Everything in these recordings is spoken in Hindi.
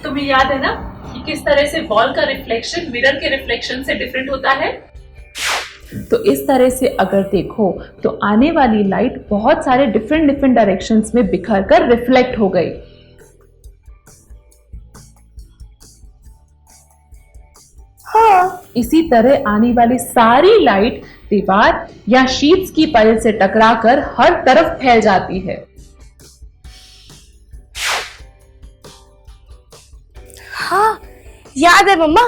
तुम्हें याद है ना कि किस तरह से वॉल का रिफ्लेक्शन मिरर के रिफ्लेक्शन से डिफरेंट होता है? तो इस तरह से अगर देखो तो आने वाली लाइट बहुत सारे डिफरेंट डायरेक्शंस में बिखर कर रिफ्लेक्ट हो गई। हाँ, इसी तरह आने वाली सारी लाइट दीवार या शीट्स की परत से टकराकर हर तरफ फैल जाती है। हाँ, याद है मम्मा,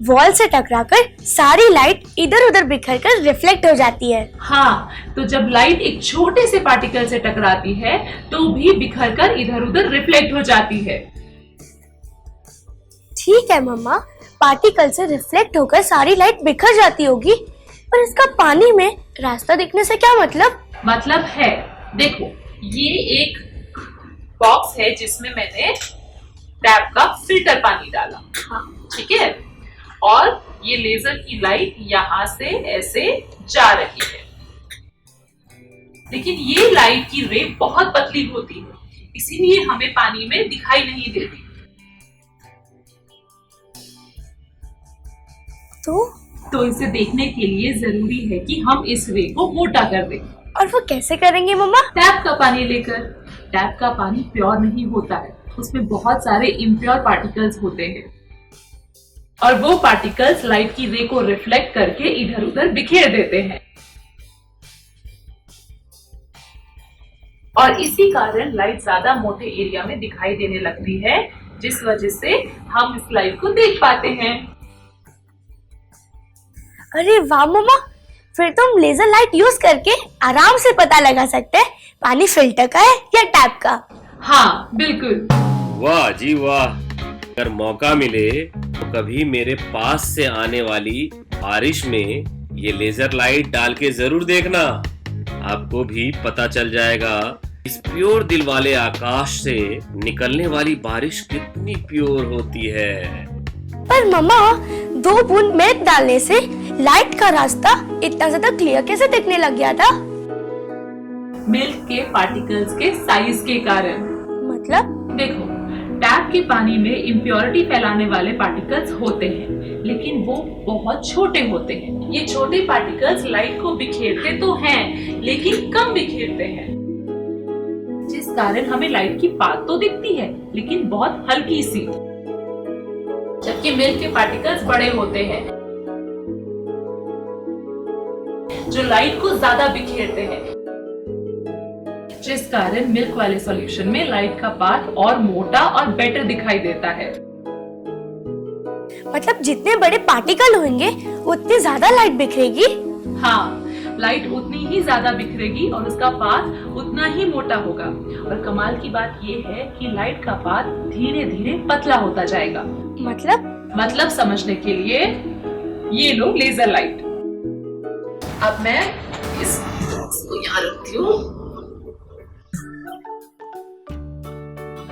वॉल से टकराकर सारी लाइट इधर उधर बिखर कर रिफ्लेक्ट हो जाती है। हाँ, तो जब लाइट एक छोटे से पार्टिकल से टकराती है तो भी बिखर कर इधर उधर रिफ्लेक्ट हो जाती है। ठीक है मम्मा, पार्टिकल से रिफ्लेक्ट होकर सारी लाइट बिखर जाती होगी, पर इसका पानी में रास्ता दिखने से क्या मतलब? मतलब है, देखो ये एक बॉक्स है जिसमें मैंने टैप का फिल्टर पानी डाला। हाँ, ठीक है, और ये लेजर की लाइट यहाँ से ऐसे जा रही है, लेकिन ये लाइट की रे बहुत पतली होती है, इसीलिए हमें पानी में दिखाई नहीं देती। तो इसे देखने के लिए जरूरी है कि हम इस रे को मोटा कर दें। और वो कैसे करेंगे मम्मा? टैप का पानी लेकर। टैप का पानी प्योर नहीं होता है, उसमें बहुत सारे इम्प्योर पार्टिकल्स होते हैं और वो पार्टिकल्स लाइट की रे को रिफ्लेक्ट करके इधर उधर बिखेर देते हैं और इसी कारण लाइट ज्यादा मोटे एरिया में दिखाई देने लगती है, जिस वजह से हम इस लाइट को देख पाते हैं। अरे वाह मम्मा, फिर तो हम लेजर लाइट यूज करके आराम से पता लगा सकते हैं पानी फिल्टर का है या टैप का। हाँ बिल्कुल। वाह जी वाह, अगर मौका मिले तो कभी मेरे पास से आने वाली बारिश में ये लेजर लाइट डाल के जरूर देखना, आपको भी पता चल जाएगा इस प्योर दिल वाले आकाश से निकलने वाली बारिश कितनी प्योर होती है। पर मम्मा, 2 बूंद मिल्क डालने से लाइट का रास्ता इतना ज्यादा क्लियर कैसे दिखने लग गया था? मिल्क के पार्टिकल्स के साइज के कारण। मतलब? देखो, टैप के पानी में इम्प्योरिटी फैलाने वाले पार्टिकल्स होते हैं, लेकिन वो बहुत छोटे होते हैं। ये छोटे पार्टिकल्स लाइट को बिखेरते तो हैं, लेकिन कम बिखेरते हैं, जिस कारण हमें लाइट की पाथ तो दिखती है, लेकिन बहुत हल्की सी। जबकि मिल्क के पार्टिकल्स बड़े होते हैं, जो लाइट को ज्यादा बिखेरते हैं, जिस कारण मिल्क वाले सॉल्यूशन में लाइट का पाथ और मोटा और बेटर दिखाई देता है। मतलब जितने बड़े पार्टिकल होंगे उतनी ज्यादा लाइट बिखरेगी? हाँ, लाइट उतनी ही ज्यादा बिखरेगी और उसका पाथ उतना ही मोटा होगा। और कमाल की बात ये है कि लाइट का पाथ धीरे धीरे पतला होता जाएगा। मतलब समझने के लिए ये लो लेजर लाइट। अब मैं इसको यहाँ रखती हूँ।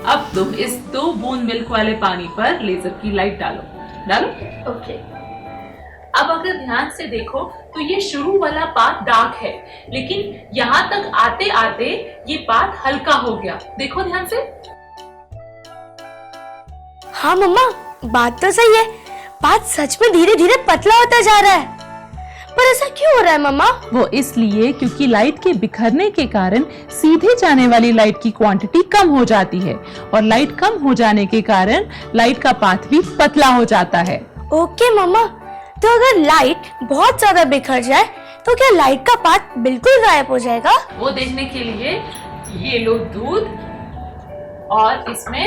अब तुम इस 2 बूंद मिल्क वाले पानी पर लेजर की लाइट डालो। ओके। अब अगर ध्यान से देखो तो ये शुरू वाला पाथ डार्क है, लेकिन यहाँ तक आते आते ये पाथ हल्का हो गया। देखो ध्यान से। हाँ मम्मा, बात तो सही है, पाथ सच में धीरे धीरे पतला होता जा रहा है। पर ऐसा क्यों हो रहा है मम्मा? वो इसलिए क्योंकि लाइट के बिखरने के कारण सीधे जाने वाली लाइट की क्वांटिटी कम हो जाती है और लाइट कम हो जाने के कारण लाइट का पाथ भी पतला हो जाता है। ओके मम्मा, तो अगर लाइट बहुत ज्यादा बिखर जाए तो क्या लाइट का पाथ बिल्कुल गायब हो जाएगा? वो देखने के लिए ये लो दूध और इसमें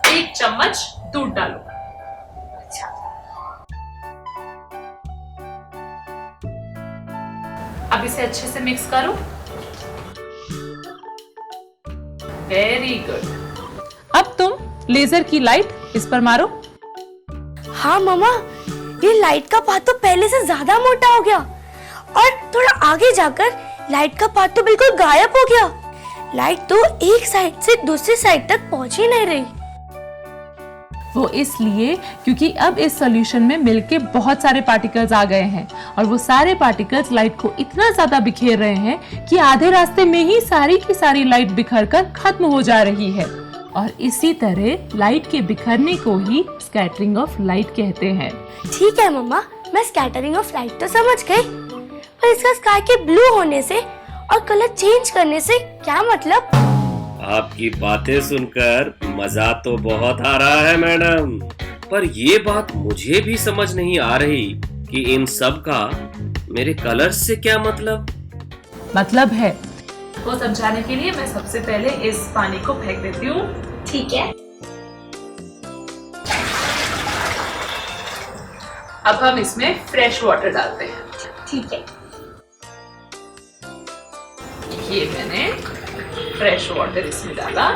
1 चम्मच दूध डालो। अब इसे अच्छे से मिक्स करो। Very good. अब तुम लेजर की लाइट इस पर मारो। हाँ मम्मा, ये लाइट का पाथ तो पहले से ज्यादा मोटा हो गया और थोड़ा आगे जाकर लाइट का पाथ तो बिल्कुल गायब हो गया। लाइट तो एक साइड से दूसरी साइड तक पहुंच ही नहीं रही। वो इसलिए क्योंकि अब इस सॉल्यूशन में मिल्क के बहुत सारे पार्टिकल्स आ गए हैं और वो सारे पार्टिकल्स लाइट को इतना ज्यादा बिखेर रहे हैं कि आधे रास्ते में ही सारी की सारी लाइट बिखर कर खत्म हो जा रही है। और इसी तरह लाइट के बिखरने को ही स्कैटरिंग ऑफ लाइट कहते हैं। ठीक है मम्मा, मैं स्कैटरिंग ऑफ लाइट तो समझ गई, पर इसका स्काई के ब्लू होने से और कलर चेंज करने से क्या मतलब? आपकी बातें सुनकर मजा तो बहुत आ रहा है मैडम, पर ये बात मुझे भी समझ नहीं आ रही कि इन सब का मेरे कलर्स से क्या मतलब है। को समझाने के लिए मैं सबसे पहले इस पानी को फेंक देती हूँ। ठीक है। अब हम इसमें फ्रेश वाटर डालते हैं। ठीक है। ये मैंने फ्रेश वाटर इसमें डाला।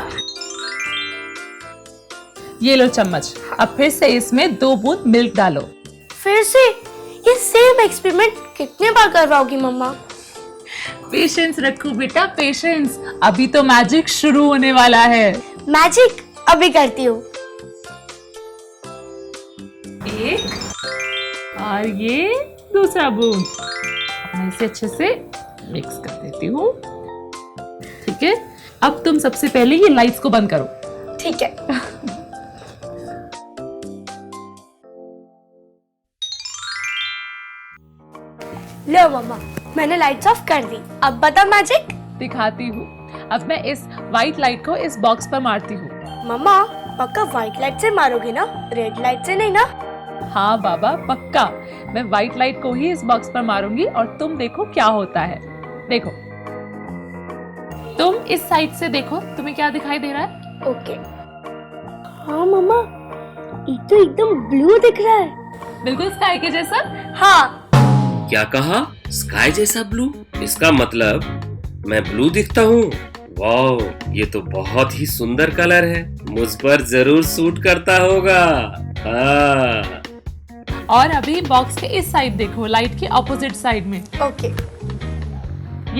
ये लो चम्मच। अब फिर से इसमें 2 बूंद मिल्क डालो। फिर से ये सेम एक्सपेरिमेंट कितने बार करवाओगी मम्मा? पेशेंस रखो बेटा, पेशेंस। अभी तो मैजिक शुरू होने वाला है। मैजिक अभी करती हूँ। एक और ये दूसरा बूंद। मैं इसे अच्छे से मिक्स कर देती हूँ। ठीक है, अब तुम सबसे पहले ये लाइट्स को बंद करो। ठीक है। लो मम्मा, मैंने लाइट्स ऑफ कर दी। अब बता मैजिक। दिखाती हूँ। अब मैं इस व्हाइट लाइट को इस बॉक्स पर मारती हूँ। मम्मा पक्का व्हाइट लाइट से मारोगी ना, रेड लाइट से नहीं ना? हाँ बाबा पक्का, मैं व्हाइट लाइट को ही इस बॉक्स पर मारूंगी और तुम देखो क्या होता है। देखो, तुम इस साइड से देखो, तुम्हें क्या दिखाई दे रहा है? ओके। हाँ मम्मा, ये तो एकदम ब्लू दिख रहा है। बिल्कुल स्काई के जैसा। हाँ। क्या कहा? स्काई जैसा ब्लू? इसका मतलब मैं ब्लू दिखता हूँ? वाओ, ये तो बहुत ही सुंदर कलर है, मुझ पर जरूर सूट करता होगा। हाँ। और अभी बॉक्स के इस साइड देखो, लाइट के ऑपोजिट साइड में ओके।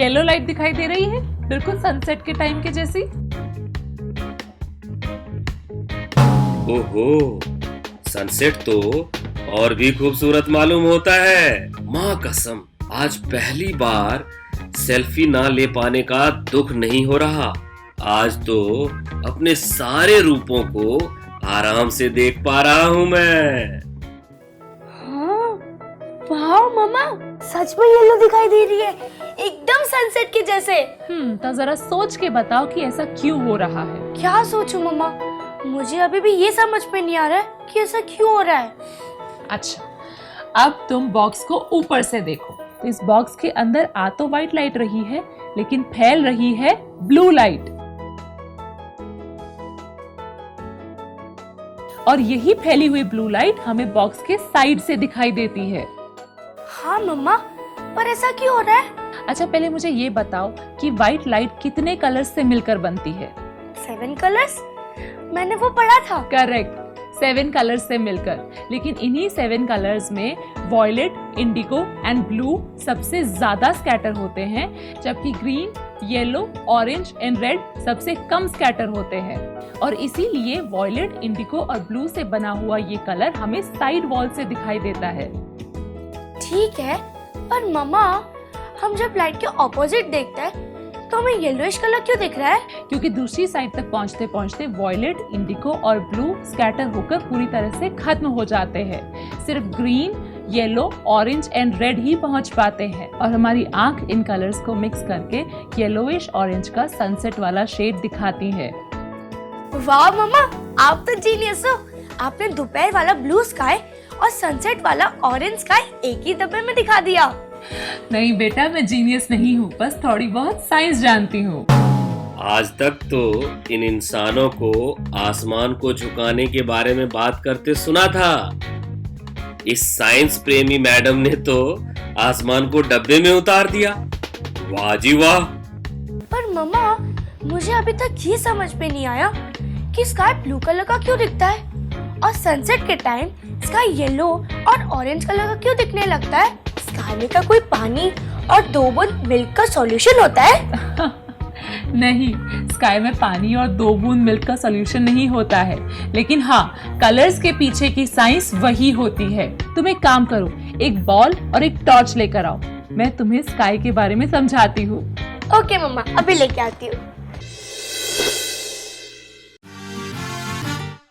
येलो लाइट दिखाई दे रही है, बिल्कुल सनसेट के टाइम के जैसी। ओहो, सनसेट तो और भी खूबसूरत मालूम होता है। माँ कसम, आज पहली बार सेल्फी ना ले पाने का दुख नहीं हो रहा। आज तो अपने सारे रूपों को आराम से देख पा रहा हूँ मैं। हाँ, वाह मम्मा, सच में येलो दिखाई दे रही है, एकदम सनसेट के जैसे। तो जरा सोच के बताओ कि ऐसा क्यों हो रहा है। क्या सोचूं मम्मा, मुझे अभी भी ये समझ में नहीं आ रहा है कि ऐसा क्यों हो रहा है। अच्छा, अब तुम बॉक्स को ऊपर से देखो, तो इस बॉक्स के अंदर आ तो व्हाइट लाइट रही है, लेकिन फैल रही है ब्लू लाइट। और यही फैली हुई ब्लू लाइट हमें बॉक्स के साइड से दिखाई देती है। हाँ मम्मा, पर ऐसा क्यों हो रहा है? अच्छा, पहले मुझे ये बताओ कि व्हाइट लाइट कितने कलर्स से मिलकर बनती है? 7 कलर्स? मैंने वो पढ़ा था। करेक्ट, 7 कलर्स से मिलकर। लेकिन इन्हीं 7 कलर्स में वॉयलेट, इंडिगो एंड ब्लू सबसे ज्यादा स्कैटर होते हैं, जबकि green, yellow, orange and red सबसे कम स्कैटर होते हैं। और इसीलिए वॉयलेट, इंडिगो और ब्लू से बना हुआ ये कलर हमें साइड वॉल से दिखाई देता है। ठीक है, पर मम्मा हम जब लाइट के ऑपोजिट देखते हैं तो हमें येलोइश कलर क्यों दिख रहा है? क्योंकि दूसरी साइड तक पहुंचते पहुंचते वॉयलेट, इंडिगो और ब्लू स्कैटर होकर पूरी तरह से खत्म हो जाते हैं। सिर्फ green, yellow, orange and red ही पहुंच पाते हैं और हमारी आंख इन कलर्स को मिक्स करके येलोइश ऑरेंज का सनसेट वाला शेड दिखाती है। वाह मम्मा, आप तो जीनियस हो। आपने दोपहर वाला ब्लू स्काई और सनसेट वाला ऑरेंज स्काई एक ही डब्बे में दिखा दिया। नहीं बेटा, मैं जीनियस नहीं हूँ, बस थोड़ी बहुत साइंस जानती हूँ। आज तक तो इन इंसानों को आसमान को झुकाने के बारे में बात करते सुना था। इस साइंस प्रेमी मैडम ने तो आसमान को डब्बे में उतार दिया। वाह जी वाह। पर मम्मा, मुझे अभी तक ये समझ में नहीं आया कि स्काई ब्लू कलर का क्यों दिखता है और सनसेट के टाइम स्काई येलो और ऑरेंज कलर का क्यों दिखने लगता है? स्काई में का कोई पानी और 2 बूंद मिल्क का सॉल्यूशन होता है? नहीं, स्काई में पानी और 2 बूंद मिल्क का सॉल्यूशन नहीं होता है, लेकिन हाँ, कलर्स के पीछे की साइंस वही होती है। तुम एक काम करो, एक बॉल और एक टॉर्च लेकर आओ, मैं तुम्हें स्काई के बारे में समझाती हूँ। ओके मम्मा, अभी लेके आती हूँ।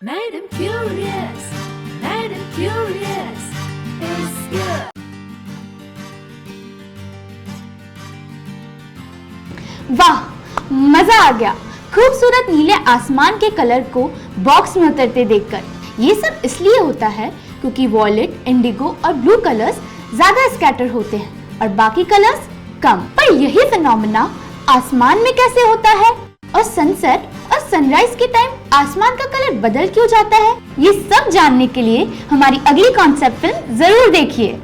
Madam Curious is here. वाह, मजा आ गया खूबसूरत नीले आसमान के कलर को बॉक्स में उतरते देखकर। ये सब इसलिए होता है क्योंकि वॉयलेट, इंडिगो और ब्लू कलर्स ज्यादा स्कैटर होते हैं और बाकी कलर्स कम। पर यही फिनोमेना आसमान में कैसे होता है और सनसेट और सनराइज के टाइम आसमान का कलर बदल क्यों जाता है, ये सब जानने के लिए हमारी अगली कॉन्सेप्ट फिल्म जरूर देखिए।